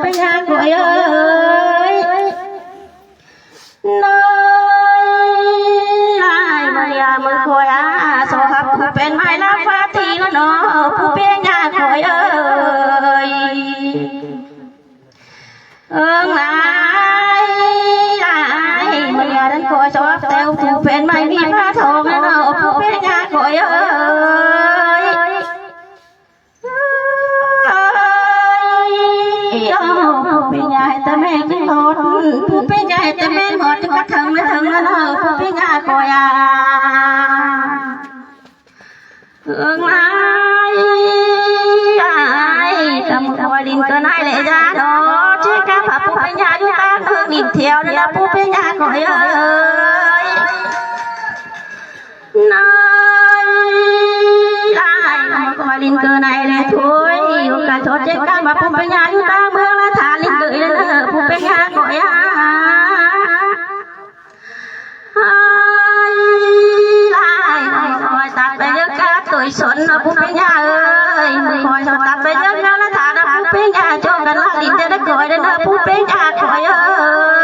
เป็นยาคอยเอ้ยน้อยลายมายามือคอยสอหับผู้เป็นไม้ลาฟ้าทีละน้อผู้เป็นยาคอยเอ้ยลายมายาดันคอยสอหับเต้าผู้เป็นไม้มีผ้าทองละน้อผู้เป็นยาคอยเอ้ยผู้เป็นยาแต่แม่กินหดผู้เป็นยาแต่แม่หดก็ถึงไม่ถึงแล้วเนอะผู้เป็นยาคอยกำคอยดินก็นายเลยจ้าดอเชื่อข้าพผู้เป็นยาอยู่ตาคือดินเที่ยวนี่ละผู้เป็นยาคอยเอ้ยนายลายคอยดินก็นายเลยถ้วยอยู่กันทอดเชื่อข้าพผู้เป็นยาอยู่ตาเมืองละฐานลิงเกยเลยเนอะผู้เป็นยาคอยตัดไปเยอะกาตุยสนนะผู้เป็นยาเอ้ยคอยตัดไปเยอะงานละฐานนะผู้เป็นยาโจกันละลิ้นจะได้คอยได้นะผู้เป็นยาคอยเอ้ย